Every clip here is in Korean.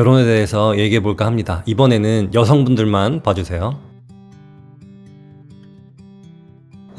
결혼에 대해서 얘기해 볼까 합니다. 이번에는 여성분들만 봐주세요.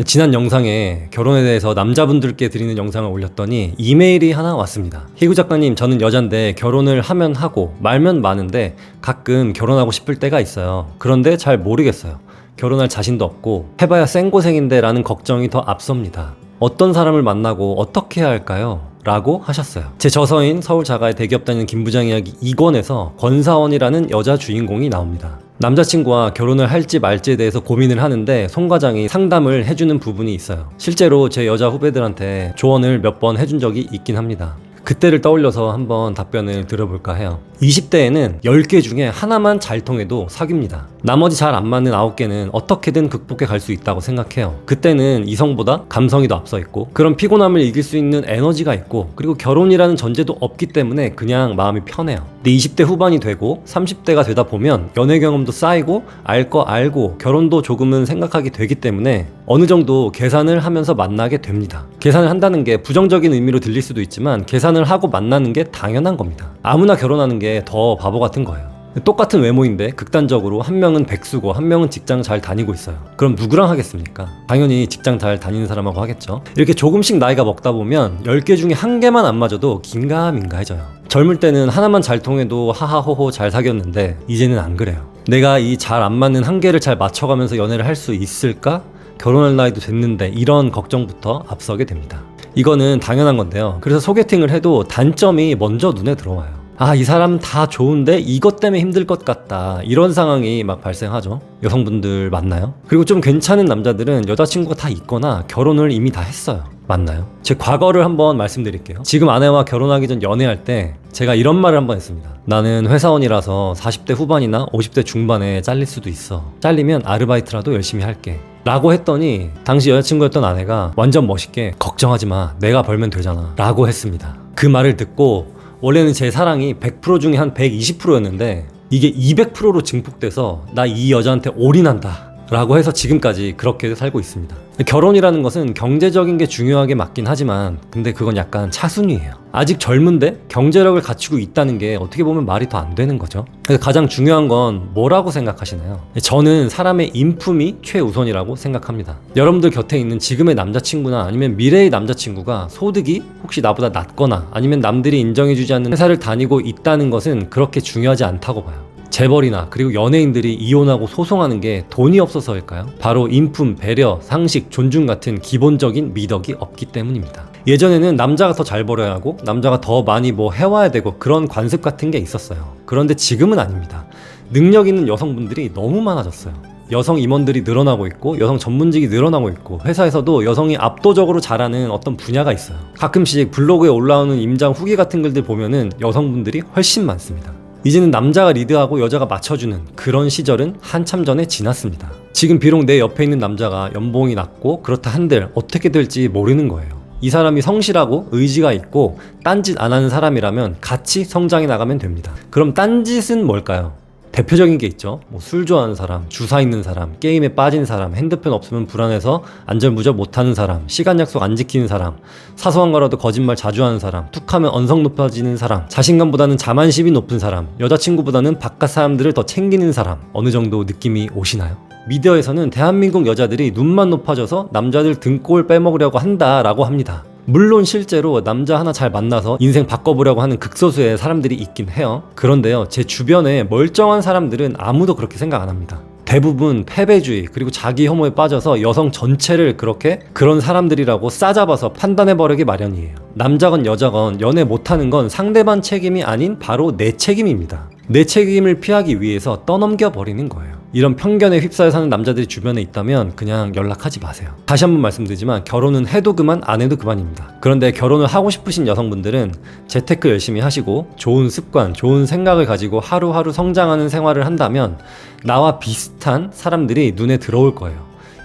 지난 영상에 결혼에 대해서 남자분들께 드리는 영상을 올렸더니 이메일이 하나 왔습니다. 희구 작가님, 저는 여잔데 결혼을 하면 하고 말면 마는데 가끔 결혼하고 싶을 때가 있어요. 그런데 잘 모르겠어요. 결혼할 자신도 없고 해봐야 생고생인데 라는 걱정이 더 앞섭니다. 어떤 사람을 만나고 어떻게 해야 할까요? 라고 하셨어요. 제 저서인 서울 자가의 대기업 다니는 김부장 이야기 2권에서 권사원이라는 여자 주인공이 나옵니다. 남자친구와 결혼을 할지 말지에 대해서 고민을 하는데 송 과장이 상담을 해주는 부분이 있어요. 실제로 제 여자 후배들한테 조언을 몇 번 해준 적이 있긴 합니다. 그때를 떠올려서 한번 답변을 들어볼까 해요. 20대에는 10개 중에 하나만 잘 통해도 사귀입니다. 나머지 잘 안 맞는 9개는 어떻게든 극복해 갈 수 있다고 생각해요. 그때는 이성보다 감성이 더 앞서 있고 그런 피곤함을 이길 수 있는 에너지가 있고 그리고 결혼이라는 전제도 없기 때문에 그냥 마음이 편해요. 근데 20대 후반이 되고 30대가 되다 보면 연애 경험도 쌓이고 알 거 알고 결혼도 조금은 생각하게 되기 때문에 어느 정도 계산을 하면서 만나게 됩니다. 계산을 한다는 게 부정적인 의미로 들릴 수도 있지만 계산을 하고 만나는 게 당연한 겁니다. 아무나 결혼하는 게 더 바보 같은 거예요. 똑같은 외모인데 극단적으로 한 명은 백수고 한 명은 직장 잘 다니고 있어요. 그럼 누구랑 하겠습니까? 당연히 직장 잘 다니는 사람하고 하겠죠. 이렇게 조금씩 나이가 먹다 보면 10개 중에 1개만 안 맞아도 긴가민가해져요. 젊을 때는 하나만 잘 통해도 하하호호 잘 사귀었는데 이제는 안 그래요. 내가 이 잘 안 맞는 1개를 잘 맞춰가면서 연애를 할 수 있을까? 결혼할 나이도 됐는데 이런 걱정부터 앞서게 됩니다. 이거는 당연한 건데요. 그래서 소개팅을 해도 단점이 먼저 눈에 들어와요. 아, 이 사람 다 좋은데 이것 때문에 힘들 것 같다. 이런 상황이 막 발생하죠. 여성분들 맞나요? 그리고 좀 괜찮은 남자들은 여자친구가 다 있거나 결혼을 이미 다 했어요. 맞나요? 제 과거를 한번 말씀드릴게요. 지금 아내와 결혼하기 전 연애할 때 제가 이런 말을 한번 했습니다. 나는 회사원이라서 40대 후반이나 50대 중반에 잘릴 수도 있어. 잘리면 아르바이트라도 열심히 할게. 라고 했더니 당시 여자친구였던 아내가 완전 멋있게 걱정하지 마. 내가 벌면 되잖아. 라고 했습니다. 그 말을 듣고 원래는 제 사랑이 100% 중에 한 120%였는데 이게 200%로 증폭돼서 나 이 여자한테 올인한다 라고 해서 지금까지 그렇게 살고 있습니다. 결혼이라는 것은 경제적인 게 중요하게 맞긴 하지만 근데 그건 약간 차순위예요. 아직 젊은데 경제력을 갖추고 있다는 게 어떻게 보면 말이 더 안 되는 거죠. 그래서 가장 중요한 건 뭐라고 생각하시나요? 저는 사람의 인품이 최우선이라고 생각합니다. 여러분들 곁에 있는 지금의 남자친구나 아니면 미래의 남자친구가 소득이 혹시 나보다 낮거나 아니면 남들이 인정해주지 않는 회사를 다니고 있다는 것은 그렇게 중요하지 않다고 봐요. 재벌이나 그리고 연예인들이 이혼하고 소송하는 게 돈이 없어서일까요? 바로 인품, 배려, 상식, 존중 같은 기본적인 미덕이 없기 때문입니다. 예전에는 남자가 더 잘 벌어야 하고 남자가 더 많이 뭐 해와야 되고 그런 관습 같은 게 있었어요. 그런데 지금은 아닙니다. 능력 있는 여성분들이 너무 많아졌어요. 여성 임원들이 늘어나고 있고 여성 전문직이 늘어나고 있고 회사에서도 여성이 압도적으로 잘하는 어떤 분야가 있어요. 가끔씩 블로그에 올라오는 임장 후기 같은 글들 보면은 여성분들이 훨씬 많습니다. 이제는 남자가 리드하고 여자가 맞춰주는 그런 시절은 한참 전에 지났습니다. 지금 비록 내 옆에 있는 남자가 연봉이 낮고 그렇다 한들 어떻게 될지 모르는 거예요. 이 사람이 성실하고 의지가 있고 딴짓 안 하는 사람이라면 같이 성장해 나가면 됩니다. 그럼 딴짓은 뭘까요? 대표적인 게 있죠. 술 좋아하는 사람, 주사 있는 사람, 게임에 빠진 사람, 핸드폰 없으면 불안해서 안절부절 못하는 사람, 시간 약속 안 지키는 사람, 사소한 거라도 거짓말 자주 하는 사람, 툭하면 언성 높아지는 사람, 자신감보다는 자만심이 높은 사람, 여자친구보다는 바깥 사람들을 더 챙기는 사람. 어느 정도 느낌이 오시나요? 미디어에서는 대한민국 여자들이 눈만 높아져서 남자들 등골 빼먹으려고 한다라고 합니다. 물론 실제로 남자 하나 잘 만나서 인생 바꿔보려고 하는 극소수의 사람들이 있긴 해요. 그런데요, 제 주변에 멀쩡한 사람들은 아무도 그렇게 생각 안 합니다. 대부분 패배주의 그리고 자기 혐오에 빠져서 여성 전체를 그렇게 그런 사람들이라고 싸잡아서 판단해버리기 마련이에요. 남자건 여자건 연애 못하는 건 상대방 책임이 아닌 바로 내 책임입니다. 내 책임을 피하기 위해서 떠넘겨버리는 거예요. 이런 편견에 휩싸여 사는 남자들이 주변에 있다면 그냥 연락하지 마세요. 다시 한번 말씀드리지만 결혼은 해도 그만 안 해도 그만입니다. 그런데 결혼을 하고 싶으신 여성분들은 재테크 열심히 하시고 좋은 습관, 좋은 생각을 가지고 하루하루 성장하는 생활을 한다면 나와 비슷한 사람들이 눈에 들어올 거예요.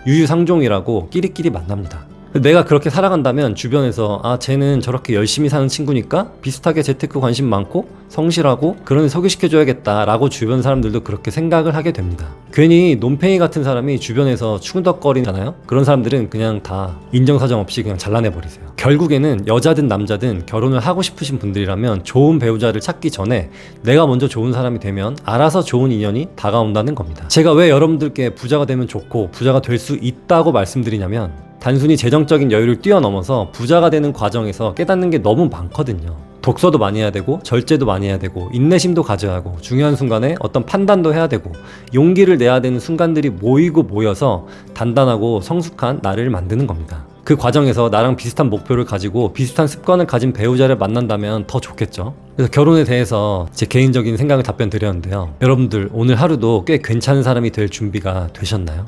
유유상종이라고 끼리끼리 만납니다. 내가 그렇게 살아간다면 주변에서 아 쟤는 저렇게 열심히 사는 친구니까 비슷하게 재테크 관심 많고 성실하고 그러니 소개시켜줘야겠다라고 주변 사람들도 그렇게 생각을 하게 됩니다. 괜히 논팽이 같은 사람이 주변에서 추근덕거리잖아요. 그런 사람들은 그냥 다 인정사정 없이 그냥 잘라내버리세요. 결국에는 여자든 남자든 결혼을 하고 싶으신 분들이라면 좋은 배우자를 찾기 전에 내가 먼저 좋은 사람이 되면 알아서 좋은 인연이 다가온다는 겁니다. 제가 왜 여러분들께 부자가 되면 좋고 부자가 될 수 있다고 말씀드리냐면 단순히 재정적인 여유를 뛰어넘어서 부자가 되는 과정에서 깨닫는 게 너무 많거든요. 독서도 많이 해야 되고 절제도 많이 해야 되고 인내심도 가져야 하고 중요한 순간에 어떤 판단도 해야 되고 용기를 내야 되는 순간들이 모이고 모여서 단단하고 성숙한 나를 만드는 겁니다. 그 과정에서 나랑 비슷한 목표를 가지고 비슷한 습관을 가진 배우자를 만난다면 더 좋겠죠. 그래서 결혼에 대해서 제 개인적인 생각을 답변 드렸는데요. 여러분들 오늘 하루도 꽤 괜찮은 사람이 될 준비가 되셨나요?